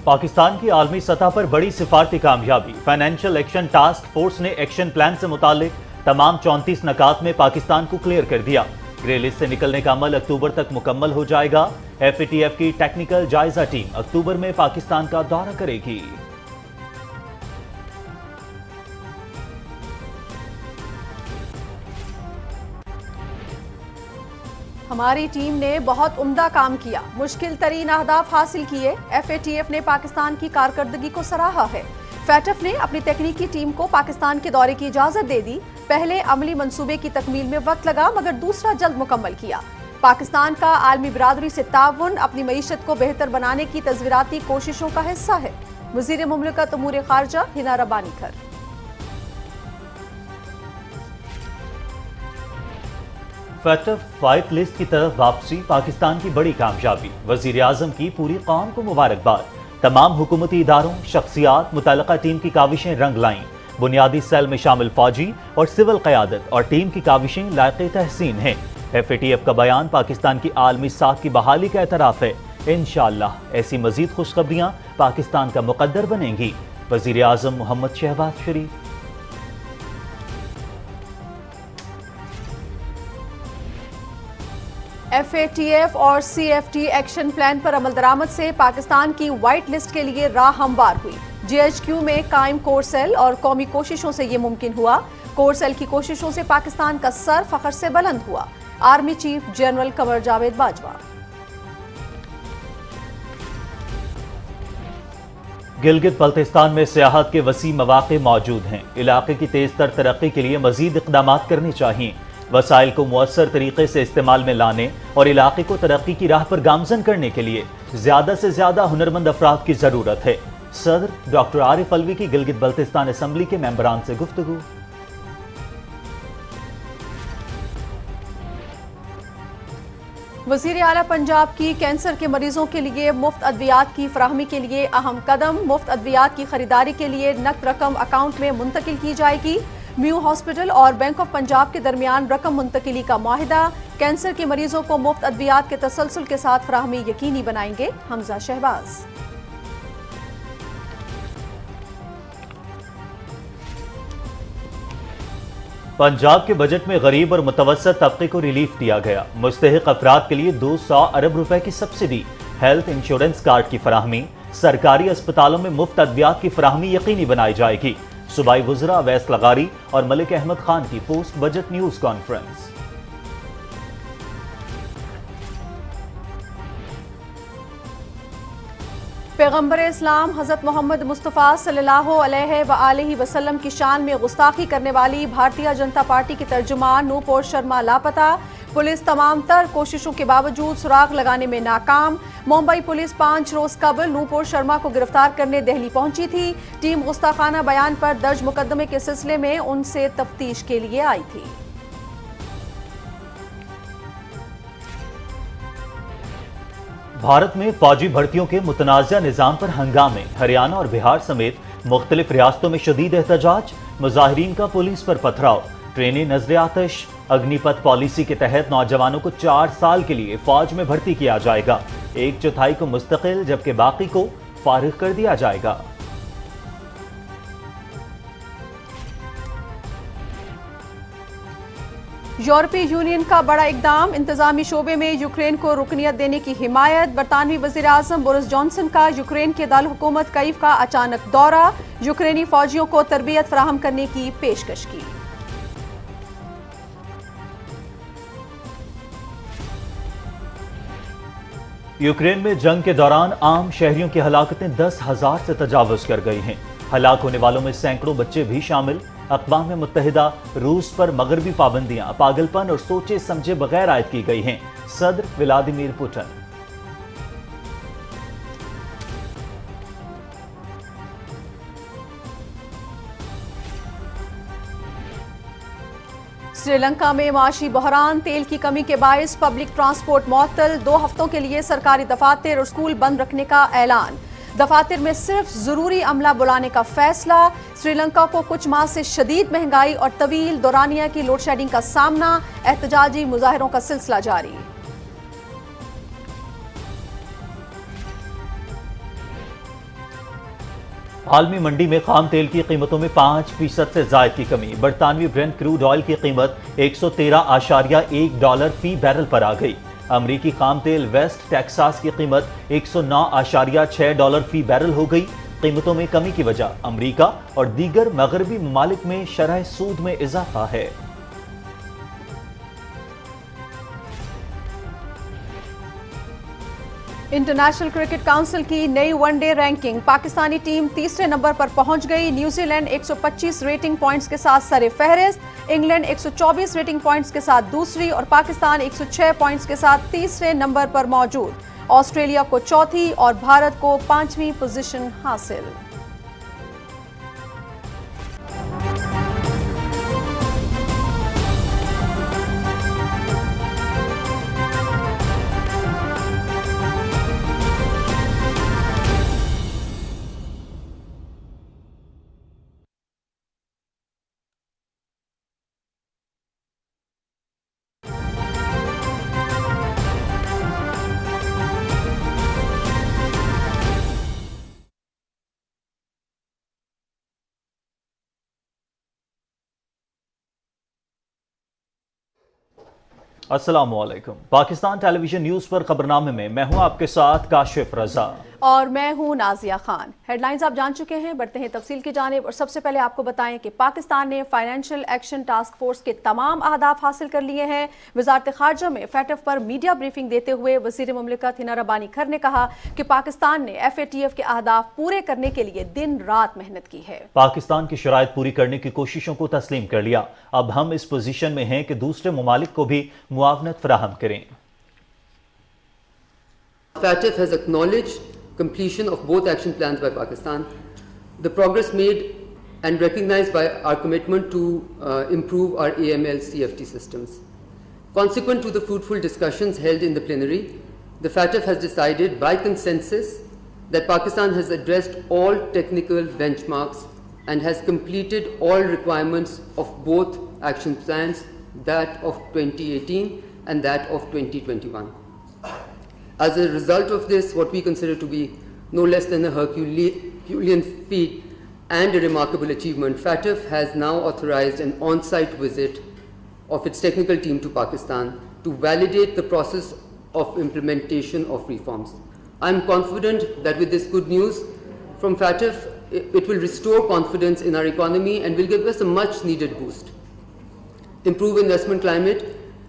پاکستان کی عالمی سطح پر بڑی سفارتی کامیابی۔ فائنینشل ایکشن ٹاسک فورس نے ایکشن پلان سے متعلق تمام 34 نکات میں پاکستان کو کلیئر کر دیا۔ گرے لسٹ سے نکلنے کا عمل اکتوبر تک مکمل ہو جائے گا۔ ایف اے ٹی ایف کی ٹیکنیکل جائزہ ٹیم اکتوبر میں پاکستان کا دورہ کرے گی۔ ہماری ٹیم نے بہت عمدہ کام کیا، مشکل ترین اہداف حاصل کیے۔ ایف اے ٹی ایف نے پاکستان کی کارکردگی کو سراہا ہے۔ فیٹف نے اپنی تکنیکی ٹیم کو پاکستان کے دورے کی اجازت دے دی۔ پہلے عملی منصوبے کی تکمیل میں وقت لگا مگر دوسرا جلد مکمل کیا۔ پاکستان کا عالمی برادری سے تعاون اپنی معیشت کو بہتر بنانے کی تزویراتی کوششوں کا حصہ ہے۔ وزیر مملکت امور خارجہ ہنا ربانی کر۔ فیٹف وائٹ لسٹ کی طرف واپسی پاکستان کی بڑی کامیابی۔ وزیر اعظم کی پوری قوم کو مبارکباد۔ تمام حکومتی اداروں، شخصیات متعلقہ ٹیم کی کاوشیں رنگ لائیں۔ بنیادی سیل میں شامل فوجی اور سول قیادت اور ٹیم کی کاوشیں لائق تحسین ہیں۔ ایف اے ٹی ایف کا بیان پاکستان کی عالمی ساکھ کی بحالی کا اعتراف ہے۔ انشاءاللہ ایسی مزید خوشخبریاں پاکستان کا مقدر بنیں گی۔ وزیر اعظم Muhammad Shehbaz Sharif. F A T F اور C F T action plan پر عمل درآمد سے پاکستان کی وائٹ لسٹ کے لیے راہ ہموار ہوئی۔ جی ایچ کیو میں قائم کور سیل اور قومی کوششوں سے یہ ممکن ہوا۔ کور سیل کی کوششوں سے پاکستان کا سر فخر سے بلند ہوا۔ Army chief general Qamar Javed Bajwa. Gilgit Baltistan میں سیاحت کے وسیع مواقع موجود ہیں۔ علاقے کی تیز تر ترقی کے لیے مزید اقدامات کرنے چاہیے۔ وسائل کو مؤثر طریقے سے استعمال میں لانے اور علاقے کو ترقی کی راہ پر گامزن کرنے کے لیے زیادہ سے زیادہ ہنرمند افراد کی ضرورت ہے۔ صدر ڈاکٹر عارف علوی کی گلگت بلتستان اسمبلی کے ممبران سے گفتگو۔ وزیر اعلیٰ پنجاب کی کینسر کے مریضوں کے لیے مفت ادویات کی فراہمی کے لیے اہم قدم۔ مفت ادویات کی خریداری کے لیے نقد رقم اکاؤنٹ میں منتقل کی جائے گی۔ میو ہاسپٹل اور بینک آف پنجاب کے درمیان رقم منتقلی کا معاہدہ۔ کینسر کے مریضوں کو مفت ادویات کے تسلسل کے ساتھ فراہمی یقینی بنائیں گے حمزہ شہباز۔ پنجاب کے بجٹ میں غریب اور متوسط طبقے کو ریلیف دیا گیا۔ مستحق افراد کے لیے 200 ارب روپے کی سبسڈی، ہیلتھ انشورنس کارڈ کی فراہمی، سرکاری اسپتالوں میں مفت ادویات کی فراہمی یقینی بنائی جائے گی۔ صوبائی وزراء اویس لغاری اور ملک احمد خان کی پوسٹ بجٹ نیوز کانفرنس۔ پیغمبر اسلام حضرت محمد مصطفیٰ صلی اللہ علیہ وآلہ وسلم کی شان میں گستاخی کرنے والی بھارتیہ جنتا پارٹی کی ترجمان نوپور شرما لاپتہ۔ پولیس تمام تر کوششوں کے باوجود سراغ لگانے میں ناکام۔ ممبئی پولیس 5 روز قبل نوپور شرما کو گرفتار کرنے دہلی پہنچی تھی۔ ٹیم گستاخانہ بیان پر درج مقدمے کے سلسلے میں ان سے تفتیش کے لیے آئی تھی۔ بھارت میں فوجی بھرتیوں کے متنازع نظام پر ہنگامے۔ ہریانہ اور بہار سمیت مختلف ریاستوں میں شدید احتجاج۔ مظاہرین کا پولیس پر پتھراؤ۔ ٹرینیں نظر آتش۔ اگنی پتھ پالیسی کے تحت نوجوانوں کو 4 سال کے لیے فوج میں بھرتی کیا جائے گا۔ 1/4 کو مستقل جبکہ باقی کو فارغ کر دیا جائے گا۔ یورپی یونین کا بڑا اقدام۔ انتظامی شعبے میں یوکرین کو رکنیت دینے کی حمایت۔ برطانوی وزیر اعظم بورس جانسن کا یوکرین کے دارالحکومت کیف کا اچانک دورہ۔ یوکرینی فوجیوں کو تربیت فراہم کرنے کی پیشکش کی۔ یوکرین میں جنگ کے دوران عام شہریوں کی ہلاکتیں 10,000 سے تجاوز کر گئی ہیں۔ ہلاک ہونے والوں میں سینکڑوں بچے بھی شامل۔ اقوام متحدہ روس پر مغربی پابندیاں پاگل پن اور سوچے سمجھے بغیر عائد کی گئی ہیں۔ صدر ولادیمیر پوٹن۔ سری لنکا میں معاشی بحران۔ تیل کی کمی کے باعث پبلک ٹرانسپورٹ معطل۔ 2 ہفتوں کے لیے سرکاری دفاتر اور اسکول بند رکھنے کا اعلان۔ دفاتر میں صرف ضروری عملہ بلانے کا فیصلہ۔ سری لنکا کو کچھ ماہ سے شدید مہنگائی اور طویل دورانیہ کی لوڈ شیڈنگ کا سامنا۔ احتجاجی مظاہروں کا سلسلہ جاری۔ عالمی منڈی میں خام تیل کی قیمتوں میں 5% سے زائد کی کمی۔ برطانوی برنٹ کروڈ آئل کی قیمت $113.1 فی بیرل پر آ گئی۔ امریکی خام تیل ویسٹ ٹیکساس کی قیمت $109.6 فی بیرل ہو گئی۔ قیمتوں میں کمی کی وجہ امریکہ اور دیگر مغربی ممالک میں شرح سود میں اضافہ ہے۔ انٹرنیشنل کرکٹ کونسل کی نئی one day ranking, Pakistani team تیسرے نمبر پر پہنچ گئی۔ نیوزی لینڈ 125 ریٹنگ پوائنٹس کے ساتھ سر فہرست، انگلینڈ 124 ریٹنگ پوائنٹس کے ساتھ دوسری اور پاکستان 106 پوائنٹس کے ساتھ تیسرے نمبر پر موجود۔ آسٹریلیا کو چوتھی اور بھارت کو 5ویں پوزیشن حاصل۔ السلام علیکم۔ پاکستان ٹیلی ویژن نیوز پر خبرنامے میں میں ہوں آپ کے ساتھ کاشف رضا اور میں ہوں نازیہ خان۔ ہیڈ لائنز آپ جان چکے ہیں، بڑھتے ہیں تفصیل کی جانب اور سب سے پہلے آپ کو بتائیں کہ پاکستان نے فائنینشیل ایکشن ٹاسک فورس کے تمام اہداف حاصل کر لیے ہیں۔ وزارت خارجہ میں فیٹف پر میڈیا بریفنگ دیتے ہوئے وزیر مملکت ہنا ربانی کھر نے کہا کہ پاکستان نے FATF کے اہداف پورے کرنے کے لیے دن رات محنت کی ہے۔ پاکستان کی شرائط پوری کرنے کی کوششوں کو تسلیم کر لیا، اب ہم اس پوزیشن میں ہیں کہ دوسرے ممالک کو بھی معاونت فراہم کریں۔ FATF has acknowledged completion of both action plans by Pakistan, the progress made and recognized by our commitment to improve our AML CFT systems. Consequent to the fruitful discussions held in the plenary, the FATF has decided by consensus that Pakistan has addressed all technical benchmarks and has completed all requirements of both action plans, that of 2018 and that of 2021. As a result of this, what we consider to be no less than a Herculean feat and a remarkable achievement, FATF has now authorized an on-site visit of its technical team to Pakistan to validate the process of implementation of reforms. I am confident that with this good news from FATF, it will restore confidence in our economy and will give us a much needed boost, improve investment climate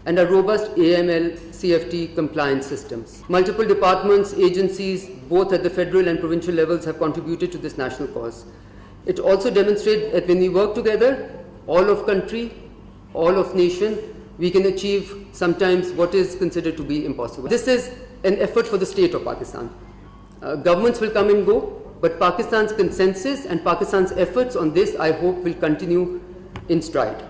and a robust AML CFT compliance systems. Multiple departments, agencies, both at the federal and provincial levels have contributed to this national cause. It also demonstrates that when we work together, all of country, all of nation, we can achieve sometimes what is considered to be impossible. This is an effort for the state of Pakistan. Governments will come and go, but Pakistan's consensus and Pakistan's efforts on this, I hope, will continue in stride.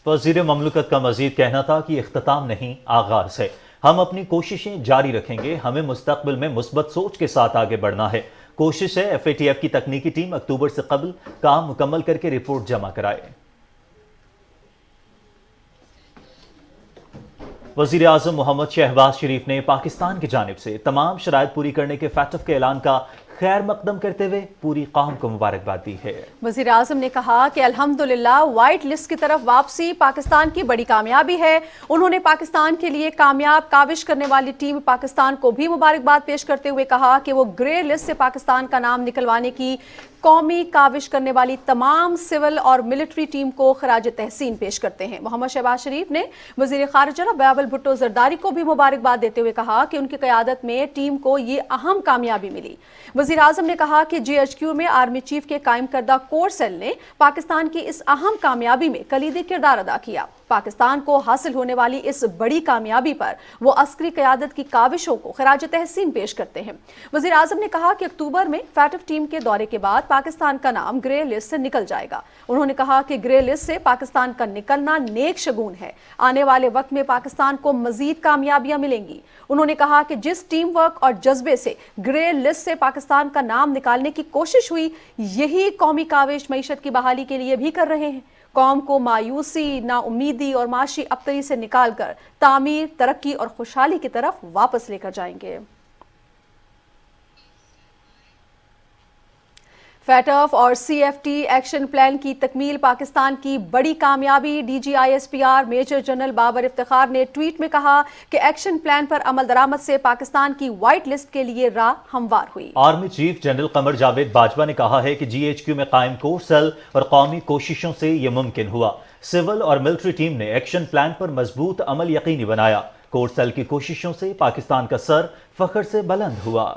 وزیر مملکت کا مزید کہنا تھا کہ اختتام نہیں، آغاز ہے۔ ہم اپنی کوششیں جاری رکھیں گے، ہمیں مستقبل میں مثبت سوچ کے ساتھ آگے بڑھنا ہے۔ کوشش ہے FATF کی تکنیکی ٹیم اکتوبر سے قبل کام مکمل کر کے رپورٹ جمع کرائے۔ وزیر اعظم محمد شہباز شریف نے پاکستان کی جانب سے تمام شرائط پوری کرنے کے FATF کے اعلان کا خیر مقدم کرتے ہوئے پوری قوم کو مبارکباد دی ہے۔ وزیر اعظم نے کہا کہ الحمدللہ وائٹ لسٹ کی طرف واپسی پاکستان کی بڑی کامیابی ہے۔ انہوں نے پاکستان کے لیے کامیاب کاوش کرنے والی ٹیم پاکستان کو بھی مبارکباد پیش کرتے ہوئے کہا کہ وہ گرے لسٹ سے پاکستان کا نام نکلوانے کی قومی کاوش کرنے والی تمام سول اور ملٹری ٹیم کو خراج تحسین پیش کرتے ہیں۔ محمد شہباز شریف نے وزیر خارجہ بلاول بھٹو زرداری کو بھی مبارکباد دیتے ہوئے کہا کہ ان کی قیادت میں ٹیم کو یہ اہم کامیابی ملی۔ وزیر اعظم نے کہا کہ GHQ میں آرمی چیف کے قائم کردہ کور سیل نے پاکستان کی اس اہم کامیابی میں کلیدی کردار ادا کیا۔ پاکستان کو حاصل ہونے والی اس بڑی کامیابی پر وہ عسکری قیادت کی کاوشوں کو خراج تحسین پیش کرتے ہیں۔ وزیر اعظم نے کہا کہ اکتوبر میں FATF ٹیم کے دورے کے بعد پاکستان کا نام گرے لسٹ سے نکل جائے گا۔ انہوں نے کہا کہ گرے لسٹ سے پاکستان کا نکلنا نیک شگون ہے، آنے والے وقت میں پاکستان کو مزید کامیابیاں ملیں گی۔ انہوں نے کہا کہ جس ٹیم ورک اور جذبے سے گرے لسٹ سے پاکستان کا نام نکالنے کی کوشش ہوئی، یہی قومی کاوش معیشت کی بحالی کے لیے بھی کر رہے ہیں۔ قوم کو مایوسی، نا امیدی اور معاشی ابتری سے نکال کر تعمیر، ترقی اور خوشحالی کی طرف واپس لے کر جائیں گے۔ فیٹف اور C F T action plan کی تکمیل پاکستان کی بڑی کامیابی۔ D G I S P R major general Babar Iftikhar نے ٹویٹ میں کہا کہ ایکشن پلان پر عمل درآمد سے پاکستان کی وائٹ لسٹ کے لیے راہ ہموار ہوئی۔ Army chief general Qamar Javed Bajwa نے کہا ہے کہ جی ایچ کیو میں قائم کور سیل اور قومی کوششوں سے یہ ممکن ہوا۔ سول اور ملٹری ٹیم نے ایکشن پلان پر مضبوط عمل یقینی بنایا۔ کور سیل کی کوششوں سے پاکستان کا سر فخر سے بلند ہوا۔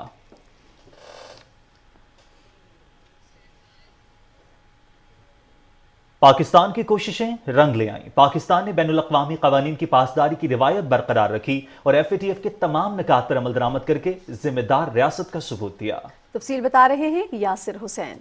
پاکستان کی کوششیں رنگ لے آئیں۔ پاکستان نے بین الاقوامی قوانین کی پاسداری کی روایت برقرار رکھی اور ایف اے ٹی ایف کے تمام نکات پر عمل درآمد کر کے ذمہ دار ریاست کا ثبوت دیا۔ تفصیل بتا رہے ہیں یاسر حسین۔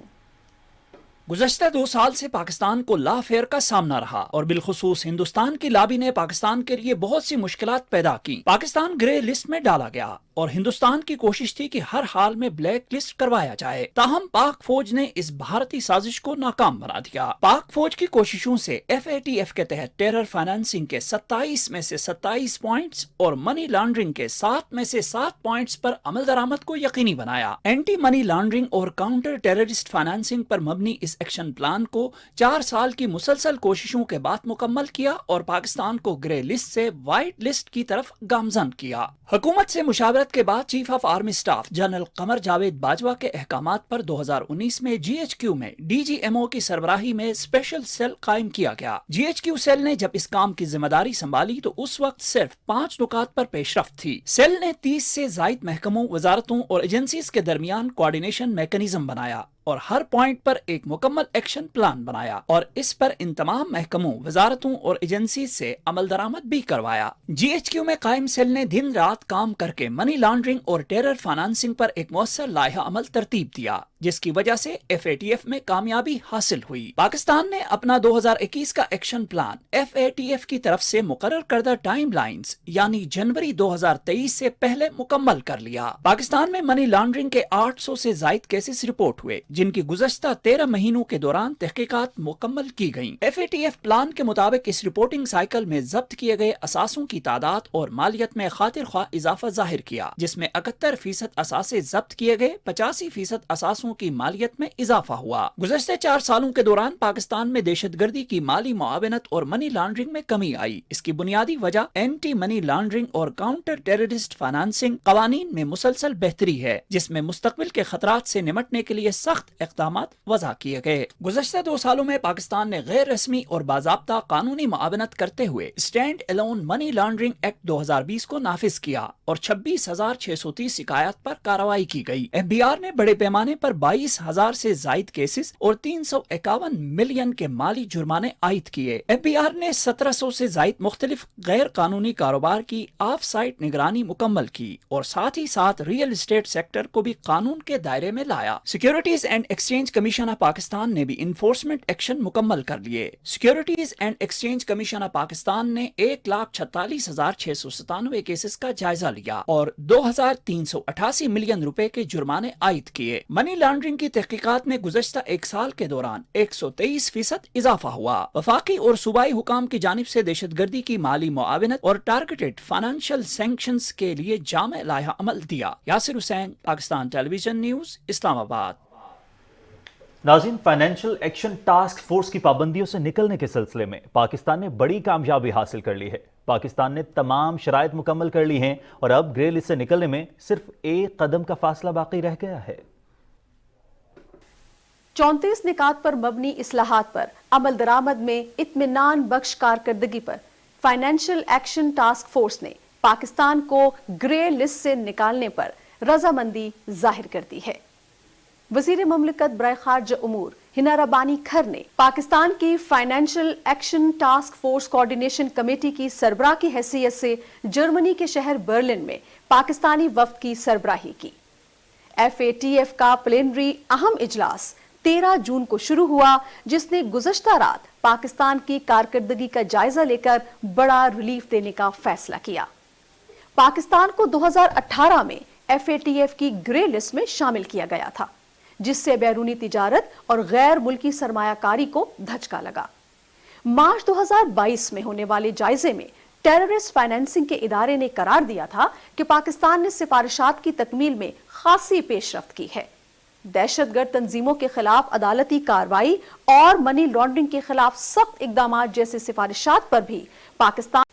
گزشتہ 2 سال سے پاکستان کو لا فیئر کا سامنا رہا اور بالخصوص ہندوستان کی لابی نے پاکستان کے لیے بہت سی مشکلات پیدا کی۔ پاکستان گرے لسٹ میں ڈالا گیا اور ہندوستان کی کوشش تھی کہ ہر حال میں بلیک لسٹ کروایا جائے، تاہم پاک فوج نے اس بھارتی سازش کو ناکام بنا دیا۔ پاک فوج کی کوششوں سے ایف اے ٹی ایف کے تحت ٹیرر فائنانسنگ کے 27 میں سے 27 پوائنٹس اور منی لانڈرنگ کے 7 میں سے 7 پوائنٹس پر عمل درآمد کو یقینی بنایا۔ اینٹی منی لانڈرنگ اور کاؤنٹر ٹیررسٹ فائنانسنگ پر مبنی اس ایکشن پلان کو 4 سال کی مسلسل کوششوں کے بعد مکمل کیا اور پاکستان کو گرے لسٹ سے وائٹ لسٹ کی طرف گامزن کیا۔ حکومت سے مشاورت کے بعد chief of army staff general Qamar Javed Bajwa کے احکامات پر 2019 میں جی ایچ کیو میں ڈی جی ایم او کی سربراہی میں اسپیشل سیل قائم کیا گیا۔ جی ایچ کیو سیل نے جب اس کام کی ذمہ داری سنبھالی تو اس وقت صرف 5 نکات پر پیش رفت تھی۔ سیل نے 30 سے زائد محکموں، وزارتوں اور ایجنسیز کے درمیان کوارڈینیشن میکانزم بنایا اور ہر پوائنٹ پر ایک مکمل ایکشن پلان بنایا اور اس پر ان تمام محکموں، وزارتوں اور ایجنسیز سے عمل درآمد بھی کروایا۔ جی ایچ کیو میں قائم سیل نے دن رات کام کر کے منی لانڈرنگ اور ٹیرر فائنانسنگ پر ایک مؤثر لائحہ عمل ترتیب دیا، جس کی وجہ سے ایف اے ٹی ایف میں کامیابی حاصل ہوئی۔ پاکستان نے اپنا 2021 کا action plan F A T F کی طرف سے مقرر کردہ ٹائم لائنز یعنی جنوری 2023 سے پہلے مکمل کر لیا۔ پاکستان میں منی لانڈرنگ کے 800 سے زائد کیسز رپورٹ ہوئے، جن کی گزشتہ 13 مہینوں کے دوران تحقیقات مکمل کی گئیں۔ F A T F plan کے مطابق اس رپورٹنگ سائیکل میں ضبط کیے گئے اثاثوں کی تعداد اور مالیت میں خاطر خواہ اضافہ ظاہر کیا، جس میں 71% اثاثے ضبط کیے گئے، 85% اثاثوں کی مالیت میں اضافہ ہوا۔ گزشتہ 4 سالوں کے دوران پاکستان میں دہشت گردی کی مالی معاونت اور منی لانڈرنگ میں کمی آئی۔ اس کی بنیادی وجہ اینٹی منی لانڈرنگ اور کاؤنٹر ٹیررسٹ فائنانسنگ قوانین میں مسلسل بہتری ہے، جس میں مستقبل کے خطرات سے نمٹنے کے لیے سخت اقدامات وضع کیے گئے۔ گزشتہ 2 سالوں میں پاکستان نے غیر رسمی اور باضابطہ قانونی معاونت کرتے ہوئے stand alone money laundering act 2020 کو نافذ کیا اور 26,630 شکایات پر کارروائی کی گئی۔ ایف بی آر نے بڑے پیمانے پر 22,000 سے زائد کیسز اور 351 ملین کے مالی جرمانے عائد کیے۔ ایف بی آر نے 1700 سے زائد مختلف غیر قانونی کاروبار کی آف سائٹ نگرانی مکمل کی اور ساتھ ہی ساتھ ریئل اسٹیٹ سیکٹر کو بھی قانون کے دائرے میں لایا۔ Securities and exchange commission of Pakistan نے بھی انفورسمنٹ ایکشن مکمل کر لیے۔ Securities and exchange commission of Pakistan نے 1,46,697 کیسز کا جائزہ لیا اور 2,388 ملین روپے کے جرمانے عائد کیے۔ منی لانڈرنگ کی تحقیقات میں گزشتہ 1 سال کے دوران 123% اضافہ ہوا۔ وفاقی اور صوبائی حکام کی جانب سے دہشت گردی کی مالی معاونت اور ٹارگیٹڈ فائنانشل سینکشنز کے لیے جامع لائحہ عمل دیا۔ یاسر حسین، پاکستان ٹیلی ویژن نیوز، اسلام آباد۔ ناظرین، فائنینشیل ایکشن ٹاسک فورس کی پابندیوں سے نکلنے کے سلسلے میں پاکستان نے بڑی کامیابی حاصل کر لی ہے۔ پاکستان نے تمام شرائط مکمل کر لی ہیں اور اب گرے لسٹ سے نکلنے میں صرف 1 قدم کا فاصلہ باقی رہ گیا ہے۔ 34 نکات پر مبنی اصلاحات پر عمل درآمد میں اطمینان بخش کارکردگی پر فائنینشیل ایکشن ٹاسک فورس نے پاکستان کو گرے لسٹ سے نکالنے پر رضامندی ظاہر کر دی ہے۔ وزیر مملکت برائے خارجہ امور ہنا ربانی کھر نے پاکستان کی financial action task force coordination committee کی سربراہ کی حیثیت سے جرمنی کے شہر برلن میں پاکستانی وفد کی سربراہی کی۔ ایف اے ٹی ایف کا پلینری اہم اجلاس 13 جون کو شروع ہوا، جس نے گزشتہ رات پاکستان کی کارکردگی کا جائزہ لے کر بڑا ریلیف دینے کا فیصلہ کیا۔ پاکستان کو 2018 میں ایف اے ٹی ایف کی گرے لسٹ میں شامل کیا گیا تھا، جس سے بیرونی تجارت اور غیر ملکی سرمایہ کاری کو دھچکا لگا۔ مارچ 2022 میں ہونے والے جائزے میں ٹیررسٹ فائنانسنگ کے ادارے نے قرار دیا تھا کہ پاکستان نے سفارشات کی تکمیل میں خاصی پیش رفت کی ہے۔ دہشت گرد تنظیموں کے خلاف عدالتی کارروائی اور منی لانڈرنگ کے خلاف سخت اقدامات جیسے سفارشات پر بھی پاکستان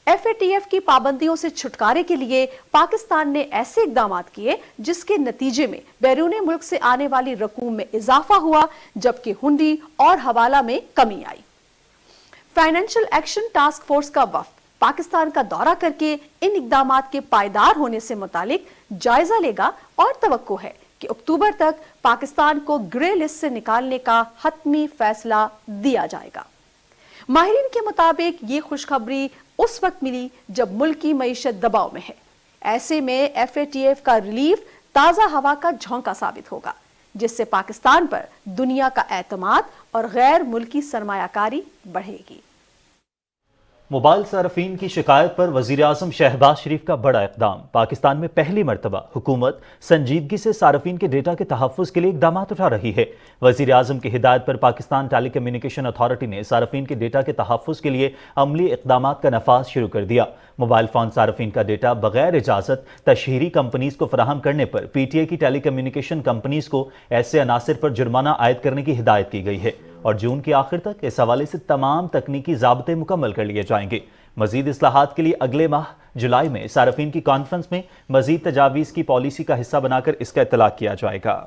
FATF کی پابندیوں سے چھٹکارے کے لیے پاکستان نے ایسے اقدامات کیے جس کے نتیجے میں بیرون ملک سے آنے والی رقوم میں اضافہ ہوا جبکہ ہنڈی اور حوالہ میں کمی آئی۔ فائنینشل ایکشن ٹاسک فورس کا وفد پاکستان کا دورہ کر کے ان اقدامات کے پائیدار ہونے سے متعلق جائزہ لے گا اور توقع ہے کہ اکتوبر تک پاکستان کو گرے لسٹ سے نکالنے کا حتمی فیصلہ دیا جائے گا۔ ماہرین کے مطابق یہ خوشخبری اس وقت ملی جب ملک کی معیشت دباؤ میں ہے۔ ایسے میں FATF کا ریلیف تازہ ہوا کا جھونکا ثابت ہوگا جس سے پاکستان پر دنیا کا اعتماد اور غیر ملکی سرمایہ کاری بڑھے گی۔ موبائل صارفین کی شکایت پر وزیر اعظم شہباز شریف کا بڑا اقدام۔ پاکستان میں پہلی مرتبہ حکومت سنجیدگی سے صارفین کے ڈیٹا کے تحفظ کے لیے اقدامات اٹھا رہی ہے۔ وزیر اعظم کی ہدایت پر پاکستان ٹیلی کمیونیکیشن اتھارٹی نے صارفین کے ڈیٹا کے تحفظ کے لیے عملی اقدامات کا نفاذ شروع کر دیا۔ موبائل فون صارفین کا ڈیٹا بغیر اجازت تشہیری کمپنیز کو فراہم کرنے پر PTI کی ٹیلی کمیونیکیشن کمپنیز کو ایسے عناصر پر جرمانہ عائد کرنے کی ہدایت کی گئی ہے اور جون کے آخر تک اس حوالے سے تمام تکنیکی ضابطے مکمل کر لیے جائیں گے۔ مزید اصلاحات کے لیے اگلے ماہ جولائی میں صارفین کی کانفرنس میں مزید تجاویز کی پالیسی کا حصہ بنا کر اس کا اطلاق کیا جائے گا۔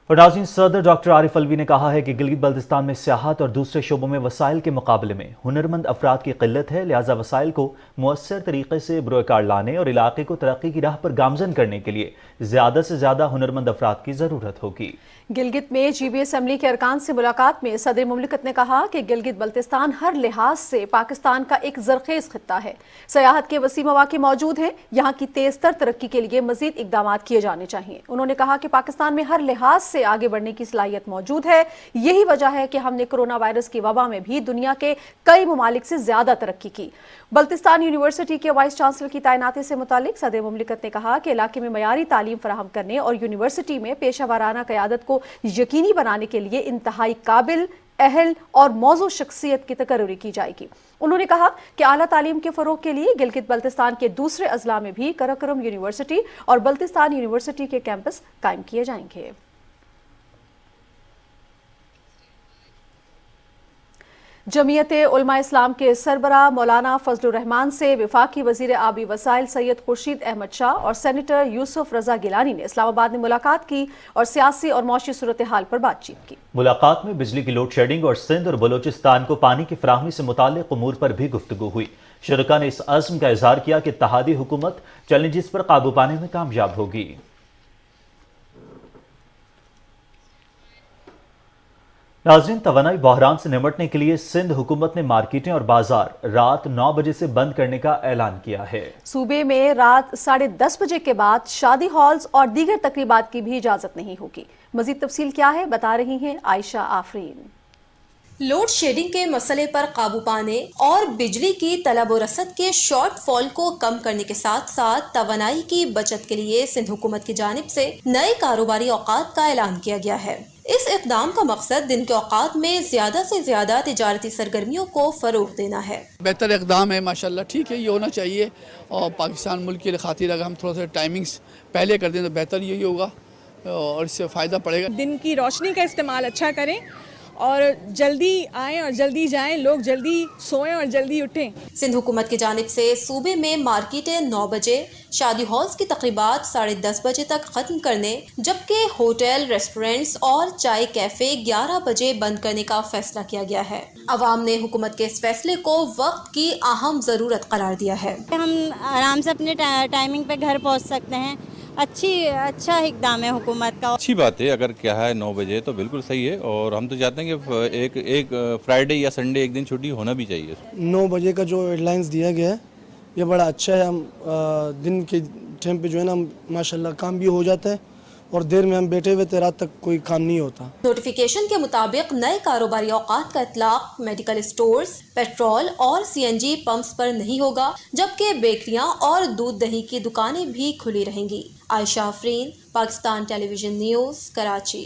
اور ناظرین، صدر ڈاکٹر عارف الوی نے کہا ہے کہ گلگت بلتستان میں سیاحت اور دوسرے شعبوں میں وسائل کے مقابلے میں ہنرمند افراد کی قلت ہے، لہٰذا وسائل کو مؤثر طریقے سے بروئے کار لانے اور علاقے کو ترقی کی راہ پر گامزن کرنے کے لیے زیادہ سے زیادہ ہنرمند افراد کی ضرورت ہوگی۔ گلگت میں GB اسمبلی کے ارکان سے ملاقات میں صدر مملکت نے کہا کہ گلگت بلتستان ہر لحاظ سے پاکستان کا ایک زرخیز خطہ ہے، سیاحت کے وسیع مواقع موجود ہیں، یہاں کی تیز تر ترقی کے لیے مزید اقدامات کیے جانے چاہیے۔ انہوں نے کہا کہ پاکستان میں ہر لحاظ سے آگے بڑھنے کی صلاحیت موجود ہے، یہی وجہ ہے کہ ہم نے کرونا وائرس کی وبا میں بھی دنیا کے کئی ممالک سے زیادہ ترقی کی۔ بلتستان یونیورسٹی کے وائس چانسلر کی تعیناتی سے متعلق صدر مملکت نے کہا کہ علاقے میں معیاری تعلیم فراہم کرنے اور یونیورسٹی میں پیشہ ورانہ قیادت کو یقینی بنانے کے لیے انتہائی قابل، اہل اور موزوں شخصیت کی تقرری کی جائے گی۔ انہوں نے کہا کہ اعلیٰ تعلیم کے فروغ کے لیے گلگت بلتستان کے دوسرے اضلاع میں بھی کراکرم یونیورسٹی اور بلتستان یونیورسٹی کے کیمپس قائم کیے جائیں گے۔ جمعیت علماء اسلام کے سربراہ مولانا فضل الرحمان سے وفاقی وزیر آبی وسائل سید خورشید احمد شاہ اور سینیٹر یوسف رضا گیلانی نے اسلام آباد میں ملاقات کی اور سیاسی اور معاشی صورتحال پر بات چیت کی۔ ملاقات میں بجلی کی لوڈ شیڈنگ اور سندھ اور بلوچستان کو پانی کی فراہمی سے متعلق امور پر بھی گفتگو ہوئی۔ شرکاء نے اس عزم کا اظہار کیا کہ اتحادی حکومت چیلنجز پر قابو پانے میں کامیاب ہوگی۔ ناظرین، توانائی بحران سے نمٹنے کے لیے سندھ حکومت نے مارکیٹیں اور بازار رات 9 بجے سے بند کرنے کا اعلان کیا ہے۔ صوبے میں رات 10:30 بجے کے بعد شادی ہالز اور دیگر تقریبات کی بھی اجازت نہیں ہوگی۔ مزید تفصیل کیا ہے، بتا رہی ہیں عائشہ آفرین۔ لوڈ شیڈنگ کے مسئلے پر قابو پانے اور بجلی کی طلب و رسد کے شارٹ فال کو کم کرنے کے ساتھ ساتھ توانائی کی بچت کے لیے سندھ حکومت کی جانب سے نئے کاروباری اوقات کا اعلان کیا گیا ہے۔ اس اقدام کا مقصد دن کے اوقات میں زیادہ سے زیادہ تجارتی سرگرمیوں کو فروغ دینا ہے۔ بہتر اقدام ہے، ماشاءاللہ ٹھیک ہے، یہ ہونا چاہیے اور پاکستان ملک کی خاطر اگر ہم تھوڑا سا ٹائمنگز پہلے کر دیں تو بہتر یہی ہوگا اور اس سے فائدہ پڑے گا۔ دن کی روشنی کا استعمال اچھا کریں اور جلدی آئیں اور جلدی جائیں، لوگ جلدی سوئیں اور جلدی اٹھیں۔ سندھ حکومت کی جانب سے صوبے میں مارکیٹیں 9 بجے، شادی ہالز کی تقریبات 10:30 بجے تک ختم کرنے، جبکہ ہوٹل، ریسٹورنٹس اور چائے کیفے 11 بجے بند کرنے کا فیصلہ کیا گیا ہے۔ عوام نے حکومت کے اس فیصلے کو وقت کی اہم ضرورت قرار دیا ہے۔ ہم آرام سے اپنے ٹائمنگ پہ گھر پہنچ سکتے ہیں، اچھا اقدام ہے حکومت کا۔ اچھی بات ہے، اگر کیا ہے 9 بجے تو بالکل صحیح ہے اور ہم تو چاہتے ہیں کہ ایک فرائیڈے یا سنڈے ایک دن چھٹی ہونا بھی چاہیے۔ 9 بجے کا جو ہیڈ لائنز دیا گیا ہے یہ بڑا اچھا ہے۔ ہم دن کے ٹائم پہ جو ہے نا ماشاءاللہ کام بھی ہو جاتا ہے اور دیر میں ہم بیٹھے ہوئے رات تک کوئی کام نہیں ہوتا۔ نوٹیفیکیشن کے مطابق نئے کاروباری اوقات کا اطلاق میڈیکل اسٹورز، پیٹرول اور CNG پمپس پر نہیں ہوگا، جبکہ بیکریاں اور دودھ دہی کی دکانیں بھی کھلی رہیں گی۔ عائشہ آفرین، پاکستان ٹیلی ویژن نیوز، کراچی۔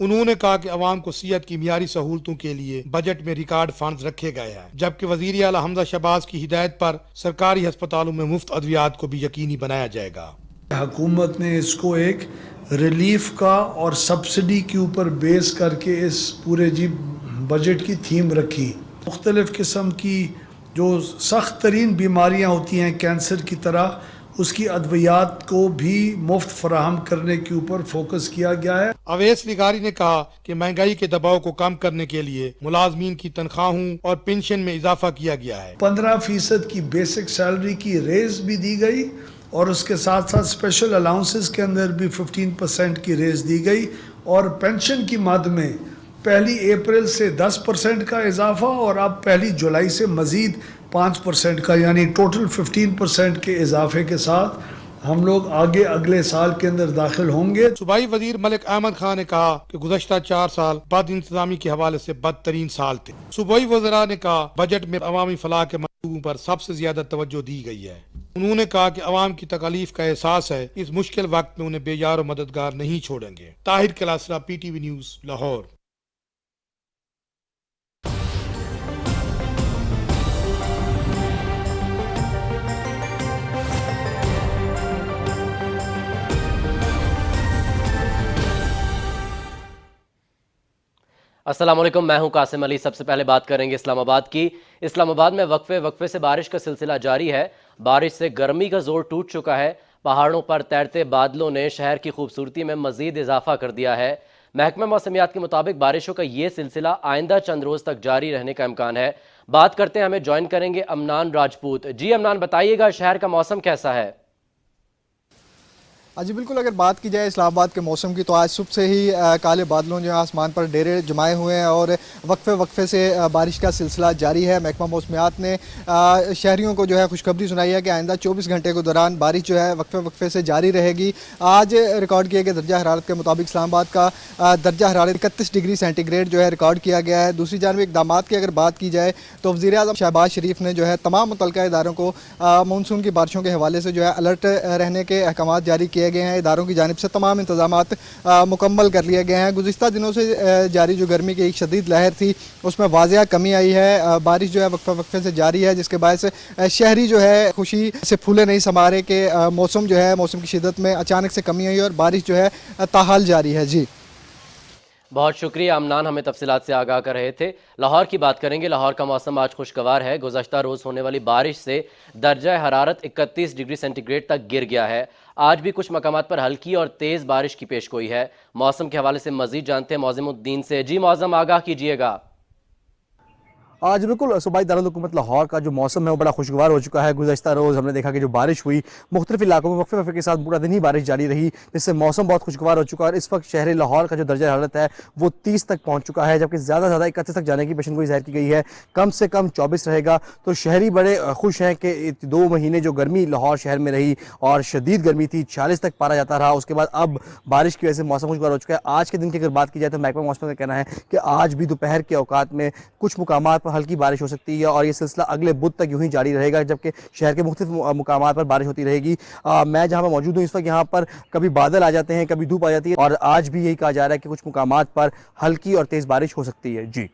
انہوں نے کہا کہ عوام کو صحت کی معیاری سہولتوں کے لیے بجٹ میں ریکارڈ فنڈز رکھے گئے ہیں، جبکہ وزیر اعلیٰ حمزہ شہباز کی ہدایت پر سرکاری ہسپتالوں میں مفت ادویات کو بھی یقینی بنایا جائے گا۔ حکومت نے اس کو ایک ریلیف کا اور سبسڈی کے اوپر بیس کر کے اس پورے بجٹ کی تھیم رکھی۔ مختلف قسم کی جو سخت ترین بیماریاں ہوتی ہیں کینسر کی طرح، اس کی ادویات کو بھی مفت فراہم کرنے کے اوپر فوکس کیا گیا ہے۔ اویس لغاری نے کہا کہ مہنگائی کے دباؤ کو کم کرنے کے لیے ملازمین کی تنخواہوں اور پنشن میں اضافہ کیا گیا ہے۔ 15% کی بیسک سیلری کی ریز بھی دی گئی اور اس کے ساتھ ساتھ اسپیشل الاؤنسز کے اندر بھی 15% کی ریز دی گئی، اور پینشن کی مد میں 1 اپریل سے 10% کا اضافہ اور اب 1 جولائی سے مزید 5% کا، یعنی ٹوٹل 15% کے اضافے کے ساتھ ہم لوگ آگے اگلے سال کے اندر داخل ہوں گے۔ صوبائی وزیر ملک احمد خان نے کہا کہ گزشتہ 4 سال بد انتظامی کے حوالے سے بدترین سال تھے۔ صوبائی وزراء نے کہا بجٹ میں عوامی فلاح کے منصوبوں پر سب سے زیادہ توجہ دی گئی ہے۔ انہوں نے کہا کہ عوام کی تکالیف کا احساس ہے، اس مشکل وقت میں انہیں بے یار و مددگار نہیں چھوڑیں گے۔ Tahir Klasra, PTV news, Lahore. السلام علیکم، میں ہوں قاسم علی۔ سب سے پہلے بات کریں گے اسلام آباد کی۔ اسلام آباد میں وقفے سے بارش کا سلسلہ جاری ہے۔ بارش سے گرمی کا زور ٹوٹ چکا ہے۔ پہاڑوں پر تیرتے بادلوں نے شہر کی خوبصورتی میں مزید اضافہ کر دیا ہے۔ محکمہ موسمیات کے مطابق بارشوں کا یہ سلسلہ آئندہ چند روز تک جاری رہنے کا امکان ہے۔ بات کرتے ہیں، ہمیں جوائن کریں گے امنان راجپوت۔ جی امنان، بتائیے گا شہر کا موسم کیسا ہے؟ جی بالکل، اگر بات کی جائے اسلام آباد کے موسم کی تو آج صبح سے ہی کالے بادلوں جو آسمان پر ڈیرے جمائے ہوئے ہیں اور وقفے سے بارش کا سلسلہ جاری ہے۔ محکمہ موسمیات نے شہریوں کو جو ہے خوشخبری سنائی ہے کہ آئندہ 24 گھنٹے کے دوران بارش جو ہے وقفے سے جاری رہے گی۔ آج ریکارڈ کیے گئے درجہ حرارت کے مطابق اسلام آباد کا درجہ حرارت 31 ڈگری سینٹی گریڈ جو ہے ریکارڈ کیا گیا ہے۔ دوسری جانب اقدامات کی اگر بات کی جائے تو وزیر اعظم شہباز شریف نے جو ہے تمام متعلقہ اداروں کو مونسون کی بارشوں کے حوالے سے جو ہے الرٹ رہنے کے احکامات جاری کیے گئے ہیں۔ اداروں کی جانب سے تمام انتظامات مکمل کر لیے گئے ہیں۔ گزشتہ دنوں سے جاری جو گرمی کی ایک شدید لہر تھی اس میں واضح کمی آئی ہے۔ بارش جو ہے وقفے سے جاری ہے، جس کے باعث شہری جو ہے خوشی سے پھولے نہیں سما رہے کہ موسم کی شدت میں اچانک سے کمی آئی اور بارش جو ہے تاحال جاری ہے۔ جی بہت شکریہ امنان، ہمیں تفصیلات سے آگاہ کر رہے تھے۔ لاہور کی بات کریں گے۔ لاہور کا موسم آج خوشگوار ہے۔ گزشتہ روز ہونے والی بارش سے درجہ حرارت 31 ڈگری سینٹی گریڈ تک گر گیا ہے۔ آج بھی کچھ مقامات پر ہلکی اور تیز بارش کی پیشگوئی ہے۔ موسم کے حوالے سے مزید جانتے ہیں معظم الدین سے۔ جی معظم، آگاہ کیجیے گا۔ آج بالکل صوبائی دارالحکومت لاہور کا جو موسم ہے وہ بڑا خوشگوار ہو چکا ہے۔ گزشتہ روز ہم نے دیکھا کہ جو بارش ہوئی مختلف علاقوں میں وقفے کے ساتھ پورا دن ہی بارش جاری رہی، جس سے موسم بہت خوشگوار ہو چکا ہے، اور اس وقت شہر لاہور کا جو درجہ حرارت ہے وہ 30 تک پہنچ چکا ہے، جبکہ زیادہ 31 تک جانے کی پیشن گوئی ظاہر کی گئی ہے۔ کم سے کم 24 رہے گا، تو شہری بڑے خوش ہیں کہ 2 مہینے جو گرمی لاہور شہر میں رہی اور شدید گرمی تھی، 40 تک پارا جاتا رہا، اس کے بعد اب بارش کی وجہ سے موسم خوشگوار ہو چکا ہے۔ آج کے دن کی اگر بات کی جائے تو محکمہ موسم کا کہنا ہے کہ آج بھی دوپہر کے اوقات میں کچھ مقامات پر ہلکی بارش ہو سکتی ہے اور یہ سلسلہ اگلے بدھ تک یوں ہی جاری رہے گا، جبکہ شہر کے مختلف مقامات پر بارش ہوتی رہے گی۔ میں جہاں پر موجود ہوں اس وقت یہاں پر کبھی بادل آ جاتے ہیں، کبھی دھوپ آ جاتی ہے، اور آج بھی یہی کہا جا رہا ہے کہ کچھ مقامات پر ہلکی اور تیز بارش ہو سکتی ہے۔ جی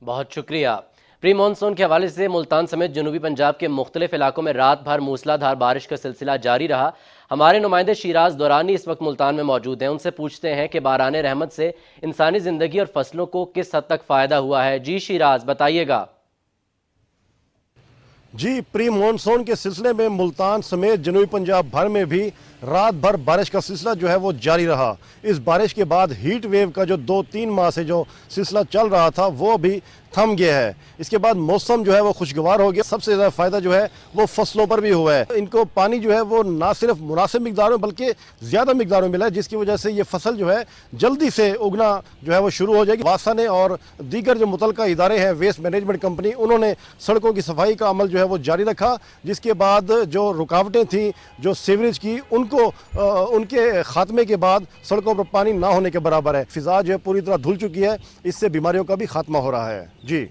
بہت شکریہ۔ پری مانسون کے حوالے سے ملتان سمیت جنوبی پنجاب کے مختلف علاقوں میں رات بھر موسلا دھار بارش کا سلسلہ جاری رہا۔ ہمارے نمائندے شیراز دورانی اس وقت ملتان میں موجود ہیں، ان سے پوچھتے ہیں کہ باران رحمت سے انسانی زندگی اور فصلوں کو کس حد تک فائدہ ہوا ہے۔ جی شیراز، بتائیے گا۔ جی، پری مانسون کے سلسلے میں ملتان سمیت جنوبی پنجاب بھر میں بھی رات بھر بارش کا سلسلہ جو ہے وہ جاری رہا۔ اس بارش کے بعد ہیٹ ویو کا جو 2-3 ماہ سے جو سلسلہ چل رہا تھا وہ بھی تھم گیا ہے۔ اس کے بعد موسم جو ہے وہ خوشگوار ہو گیا۔ سب سے زیادہ فائدہ جو ہے وہ فصلوں پر بھی ہوا ہے۔ ان کو پانی جو ہے وہ نہ صرف مناسب مقداروں بلکہ زیادہ مقداروں میں ملا ہے، جس کی وجہ سے یہ فصل جو ہے جلدی سے اگنا جو ہے وہ شروع ہو جائے گی۔ واسا نے اور دیگر جو متعلقہ ادارے ہیں، ویسٹ مینجمنٹ کمپنی، انہوں نے سڑکوں کی صفائی کا عمل جو ہے وہ جاری رکھا، جس کے بعد جو رکاوٹیں تھیں جو سیوریج کی ان کے خاتمے کے بعد سڑکوں پر پانی نہ ہونے کے برابر ہے۔ فضا جو ہے پوری طرح دھل چکی ہے، اس سے بیماریوں کا بھی خاتمہ ہو رہا ہے۔ جی،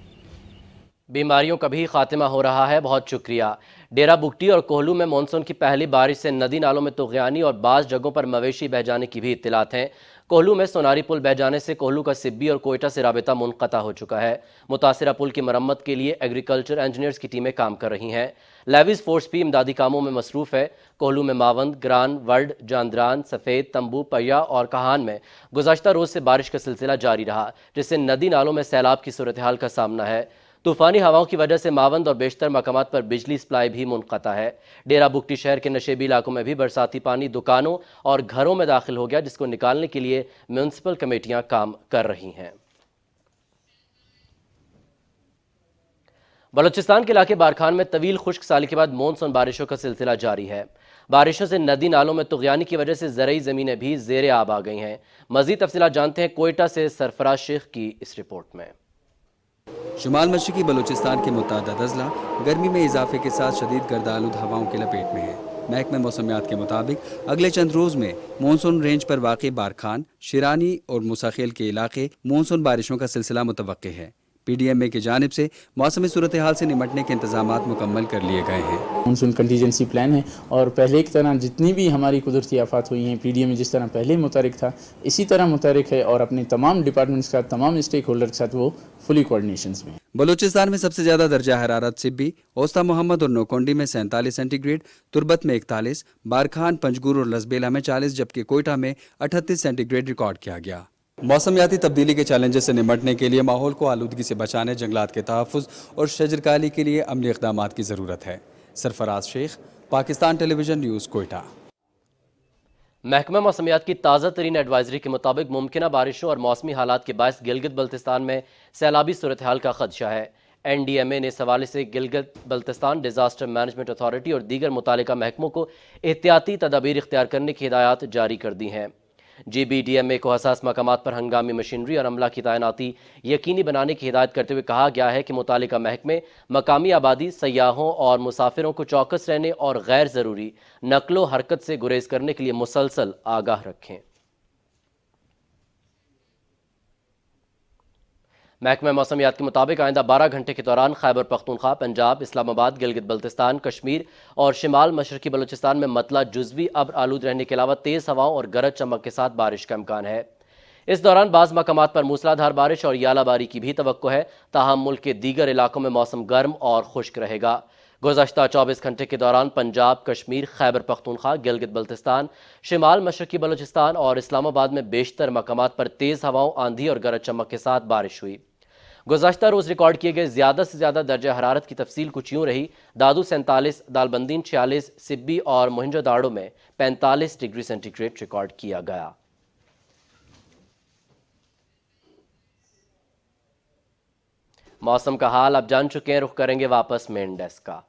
بیماریوں کا بھی خاتمہ ہو رہا ہے، بہت شکریہ۔ ڈیرہ بگٹی اور کوہلو میں مانسون کی پہلی بارش سے ندی نالوں میں طغیانی اور بعض جگہوں پر مویشی بہہ جانے کی بھی اطلاعات ہیں۔ کوہلو میں سوناری پل بہہ جانے سے کوہلو کا سبی اور کوئٹہ سے رابطہ منقطع ہو چکا ہے۔ متاثرہ پل کی مرمت کے لیے ایگریکلچر انجینئرز کی ٹیمیں کام کر رہی ہیں۔ لیویز فورس بھی امدادی کاموں میں مصروف ہے۔ کوہلو میں ماوند، گران، ورڈ، جاندران، سفید، تمبو، پیا اور کہان میں گزشتہ روز سے بارش کا سلسلہ جاری رہا، جس سے ندی نالوں میں سیلاب کی صورتحال کا سامنا ہے۔ طوفانی ہواؤں کی وجہ سے ماوند اور بیشتر مقامات پر بجلی سپلائی بھی منقطع ہے۔ ڈیرہ بگٹی شہر کے نشیبی علاقوں میں بھی برساتی پانی دکانوں اور گھروں میں داخل ہو گیا، جس کو نکالنے کے لیے میونسپل کمیٹیاں کام کر رہی ہیں۔ بلوچستان کے علاقے بارکھان میں طویل خشک سالی کے بعد مونسون بارشوں کا سلسلہ جاری ہے۔ بارشوں سے ندی نالوں میں طغیانی کی وجہ سے زرعی زمینیں بھی زیر آب آ گئی ہیں۔ مزید تفصیلات جانتے ہیں کوئٹہ سے سرفراز شیخ کی اس رپورٹ میں۔ شمال مشرقی بلوچستان کے متعدد اضلاع گرمی میں اضافے کے ساتھ شدید گرد آلود ہواؤں کے لپیٹ میں ہیں۔ محکمہ موسمیات کے مطابق اگلے چند روز میں مونسون رینج پر واقع بارکھان، شیرانی اور موسیخیل کے علاقے مونسون بارشوں کا سلسلہ متوقع ہے۔ پی ڈی ایم اے کی جانب سے موسمی صورتحال سے نمٹنے کے انتظامات مکمل کر لیے گئے ہیں۔ مونسون کنٹیجنسی پلان ہے اور پہلے کی طرح جتنی بھی ہماری قدرتی آفات ہوئی ہیں، پی ڈی ایم اے جس طرح پہلے متحرک تھا اسی طرح متحرک ہے اور اپنے تمام ڈپارٹمنٹس کا تمام اسٹیک ہولڈر کے ساتھ وہ فلی کوارڈینیشنز میں۔ بلوچستان میں سب سے زیادہ درجہ حرارت سبی، اوسطا محمد اور نوکونڈی میں 47 سینٹی گریڈ، تربت میں 41، بارکھان، پنجگور اور لسبیلا میں 40 جبکہ کوئٹہ میں 38 سینٹی گریڈ ریکارڈ کیا گیا۔ موسمیاتی تبدیلی کے چیلنجز سے نمٹنے کے لیے ماحول کو آلودگی سے بچانے، جنگلات کے تحفظ اور شجرکاری کے لیے عملی اقدامات کی ضرورت ہے۔ سرفراز شیخ، پاکستان ٹیلی ویژن نیوز، کوئٹہ۔ محکمہ موسمیات کی تازہ ترین ایڈوائزری کے مطابق ممکنہ بارشوں اور موسمی حالات کے باعث گلگت بلتستان میں سیلابی صورتحال کا خدشہ ہے۔ این ڈی ایم اے نے اس حوالے سے Gilgit Baltistan disaster management authority اور دیگر متعلقہ محکموں کو احتیاطی تدابیر اختیار کرنے کی ہدایات جاری کر دی ہیں۔ جی بی ڈی ایم اے کو حساس مقامات پر ہنگامی مشینری اور عملہ کی تعیناتی یقینی بنانے کی ہدایت کرتے ہوئے کہا گیا ہے کہ متعلقہ محکمے مقامی آبادی، سیاحوں اور مسافروں کو چوکس رہنے اور غیر ضروری نقل و حرکت سے گریز کرنے کے لیے مسلسل آگاہ رکھیں۔ محکمہ موسمیات کے مطابق آئندہ 12 گھنٹے کے دوران خیبر پختونخوا، پنجاب، اسلام آباد، گلگت بلتستان، کشمیر اور شمال مشرقی بلوچستان میں مطلع جزوی ابر آلود رہنے کے علاوہ تیز ہواؤں اور گرج چمک کے ساتھ بارش کا امکان ہے۔ اس دوران بعض مقامات پر موسلادھار بارش اور یالہ باری کی بھی توقع ہے، تاہم ملک کے دیگر علاقوں میں موسم گرم اور خشک رہے گا۔ گزشتہ 24 گھنٹے کے دوران پنجاب، کشمیر، خیبر پختونخوا، گلگت بلتستان، شمال مشرقی بلوچستان اور اسلام آباد میں بیشتر مقامات پر تیز ہواؤں، آندھی اور گرج چمک کے ساتھ بارش ہوئی۔ گزشتہ روز ریکارڈ کیے گئے زیادہ سے زیادہ درجہ حرارت کی تفصیل کچھ یوں رہی: دادو 47، دالبندین 46، سبی اور موہنجو داڑو میں 45 ڈگری سینٹی گریڈ ریکارڈ کیا گیا۔ موسم کا حال اب جان چکے ہیں، رخ کریں گے واپس مین ڈیسک کا۔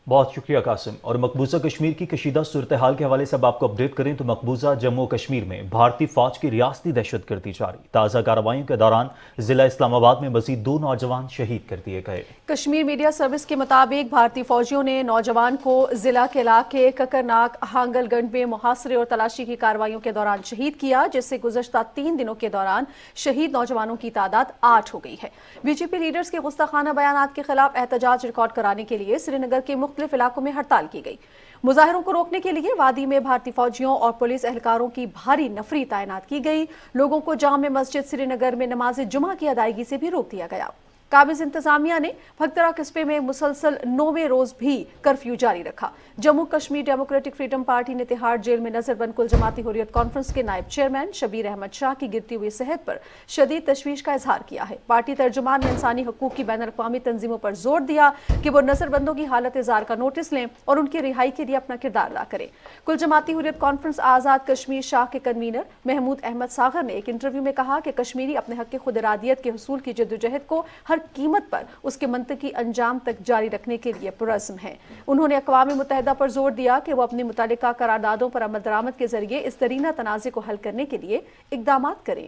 بہت شکریہ قاسم۔ اور مقبوضہ کشمیر کی کشیدہ صورتحال کے حوالے سے اب آپ کو اپڈیٹ کریں تو مقبوضہ جموں کشمیر میں بھارتی فوج کی ریاستی دہشت گردی جاری۔ تازہ کارروائیوں کے دوران ضلع اسلام آباد میں مزید 2 نوجوان شہید کر دیے گئے۔ کشمیر میڈیا سروس کے مطابق بھارتی فوجیوں نے نوجوان کو ضلع کے علاقے ککرناگ، ہانگل گنڈ میں محاصرے اور تلاشی کی کارروائیوں کے دوران شہید کیا، جس سے گزشتہ 3 دنوں کے دوران شہید نوجوانوں کی تعداد 8 ہو گئی ہے۔ بی جے پی لیڈرز کے گستاخانہ بیانات کے خلاف احتجاج ریکارڈ کرانے کے لیے سری نگر کے مختلف علاقوں میں ہڑتال کی گئی۔ مظاہروں کو روکنے کے لیے وادی میں بھارتی فوجیوں اور پولیس اہلکاروں کی بھاری نفری تعینات کی گئی۔ لوگوں کو جامع مسجد سری نگر میں نماز جمعہ کی ادائیگی سے بھی روک دیا گیا۔ قابض انتظامیہ نے بھگترا قصبے میں مسلسل 9ویں روز بھی کرفیو جاری رکھا۔ Jammu Kashmir democratic freedom party نے تہاڑ جیل میں نظر بند کل جماعتی حریت کانفرنس کے نائب چیئرمین شبیر احمد شاہ کی گرتی ہوئی صحت پر شدید تشویش کا اظہار کیا ہے۔ پارٹی ترجمان نے انسانی حقوق کی بین الاقوامی تنظیموں پر زور دیا کہ وہ نظر بندوں کی حالت اظہار کا نوٹس لیں اور ان کی رہائی کے لیے اپنا کردار ادا کریں۔ کل جماعتی حریت کانفرنس آزاد کشمیر شاہ کے کنوینر محمود احمد ساغر نے ایک انٹرویو میں کہا کہ کشمیری اپنے حق خود ارادیت کے حصول کی جدوجہد کو ہر قیمت پر اس کے منطقی انجام تک جاری رکھنے کے لیے پرعزم ہے۔ انہوں نے اقوام متحدہ پر زور دیا کہ وہ اپنی متعلقہ قراردادوں پر عمل درآمد کے ذریعے اس درینہ تنازع کو حل کرنے کے لیے اقدامات کریں۔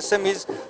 SMEs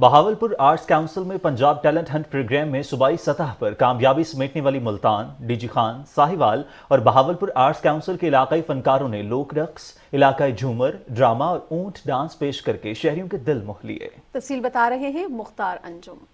بہاولپور آرٹس کونسل میں پنجاب ٹیلنٹ ہنٹ پروگرام میں صوبائی سطح پر کامیابی سمیٹنے والی ملتان، ڈی جی خان، ساہیوال اور بہاولپور آرٹس کونسل کے علاقائی فنکاروں نے لوک رقص، علاقائی جھومر، ڈرامہ اور اونٹ ڈانس پیش کر کے شہریوں کے دل موہ لیے۔ تفصیل بتا رہے ہیں مختار انجم۔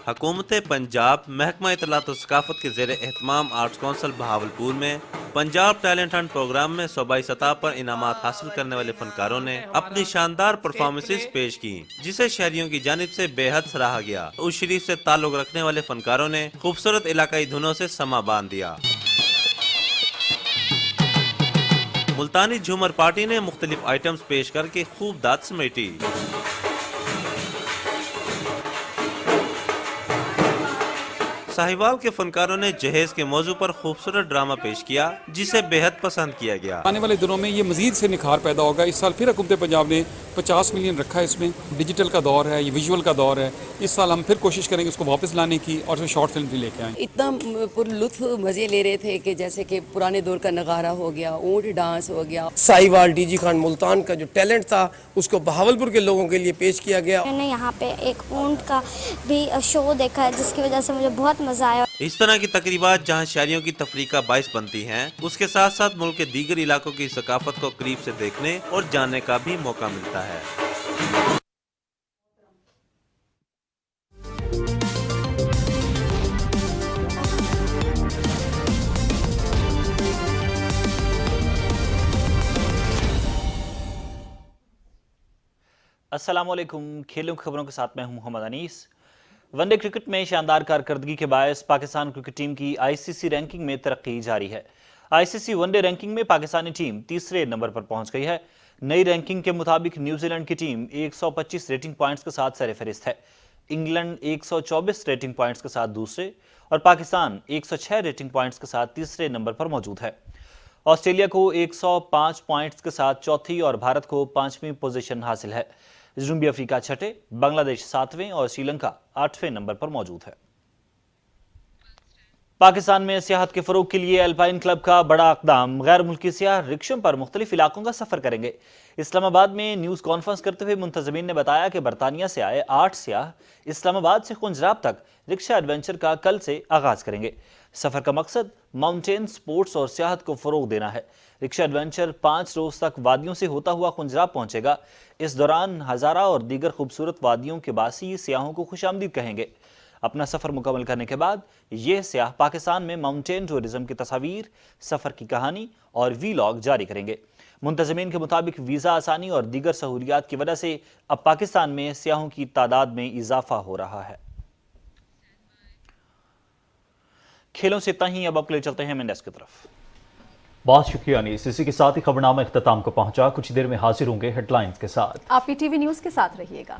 حکومت پنجاب محکمہ اطلاعات و ثقافت کے زیر اہتمام آرٹس کونسل بہاولپور میں پنجاب ٹیلنٹ ہنٹ پروگرام میں صوبائی سطح پر انعامات حاصل کرنے والے فنکاروں نے اپنی شاندار پرفارمنسز پیش کی، جسے شہریوں کی جانب سے بے حد سراہا گیا۔ اس شریف سے تعلق رکھنے والے فنکاروں نے خوبصورت علاقائی دھنوں سے سما باندھ دیا۔ ملتانی جھومر پارٹی نے مختلف آئٹمز پیش کر کے خوب داد سمیٹی۔ ساہیوال کے فنکاروں نے جہیز کے موضوع پر خوبصورت ڈرامہ پیش کیا، جسے بے حد پسند کیا گیا۔ آنے والے دنوں میں یہ مزید سے نکھار پیدا ہوگا۔ اس سال پھر حکومت پنجاب نے 50 ملین رکھا ہے، اس میں ڈیجیٹل کا دور ہے، یہ ویژول کا دور ہے۔ اس سال ہم پھر کوشش کریں گے اس کو واپس لانے کی اور شارٹ فلم بھی لے کے آئیں۔ اتنا پر لطف مزے لے رہے تھے کہ جیسے کہ پرانے دور کا نغارہ ہو گیا، اونٹ ڈانس ہو گیا۔ ساہیوال، ڈی جی خان، ملتان کا جو ٹیلنٹ تھا اس کو بہاولپور کے لوگوں کے لیے پیش کیا گیا۔ میں نے یہاں پہ ایک اونٹ کا بھی شو دیکھا ہے جس کی وجہ سے مجھے بہت مزہ آیا۔ اس طرح کی تقریبات جہاں شہریوں کی تفریح کا باعث بنتی ہیں، اس کے ساتھ ساتھ ملک کے دیگر علاقوں کی ثقافت کو قریب سے دیکھنے اور جاننے کا بھی موقع ملتا ہے۔ السلام علیکم، کھیلوں کی خبروں کے ساتھ میں ہوں محمد انیس۔ ون ڈے کرکٹ میں شاندار کارکردگی کے باعث پاکستان کرکٹ ٹیم کی آئی سی سی رینکنگ میں ترقی جاری ہے۔ آئی سی سی ون ڈے رینکنگ میں پاکستانی ٹیم تیسرے نمبر پر پہنچ گئی ہے۔ نئی رینکنگ کے مطابق نیوزی لینڈ کی ٹیم 125 ریٹنگ پوائنٹس کے ساتھ سر فہرست ہے، انگلینڈ 124 ریٹنگ پوائنٹس کے ساتھ دوسرے اور پاکستان 106 ریٹنگ پوائنٹس کے ساتھ تیسرے نمبر پر موجود ہے۔ آسٹریلیا کو 105 پوائنٹس کے ساتھ چوتھی اور بھارت کو 5ویں پوزیشن حاصل ہے۔ جنوبی افریقہ چھٹے، بنگلہ دیش 7ویں اور سری لنکا 8ویں نمبر پر موجود ہے۔ پاکستان میں سیاحت کے فروغ کے لیے الپائن کلب کا بڑا اقدام، غیر ملکی سیاح رکشوں پر مختلف علاقوں کا سفر کریں گے۔ اسلام آباد میں نیوز کانفرنس کرتے ہوئے منتظمین نے بتایا کہ برطانیہ سے آئے 8 سیاح اسلام آباد سے خنجراب تک رکشہ ایڈونچر کا کل سے آغاز کریں گے۔ سفر کا مقصد ماؤنٹین سپورٹس اور سیاحت کو فروغ دینا ہے۔ رکشہ ایڈونچر 5 روز تک وادیوں سے ہوتا ہوا خنجراب پہنچے گا۔ اس دوران ہزارہ اور دیگر خوبصورت وادیوں کے باسی سیاحوں کو خوش آمدید کہیں گے۔ اپنا سفر مکمل کرنے کے بعد یہ سیاح پاکستان میں ماؤنٹین ٹورزم کی تصاویر، سفر کی کہانی اور ویلاگ جاری کریں گے۔ منتظمین کے مطابق ویزا آسانی اور دیگر سہولیات کی وجہ سے اب پاکستان میں سیاحوں کی تعداد میں اضافہ ہو رہا ہے۔ کھیلوں سے اتنا ہی، اب آپ لے چلتے ہیں مین ڈیسک کی طرف۔ بہت شکریہ انیس۔ اسی کے ساتھ ہی خبرنامہ اختتام کو پہنچا۔ کچھ دیر میں حاضر ہوں گے ہیڈ لائنز کے ساتھ۔ آپ پی ٹی وی نیوز کے ساتھ رہیے گا۔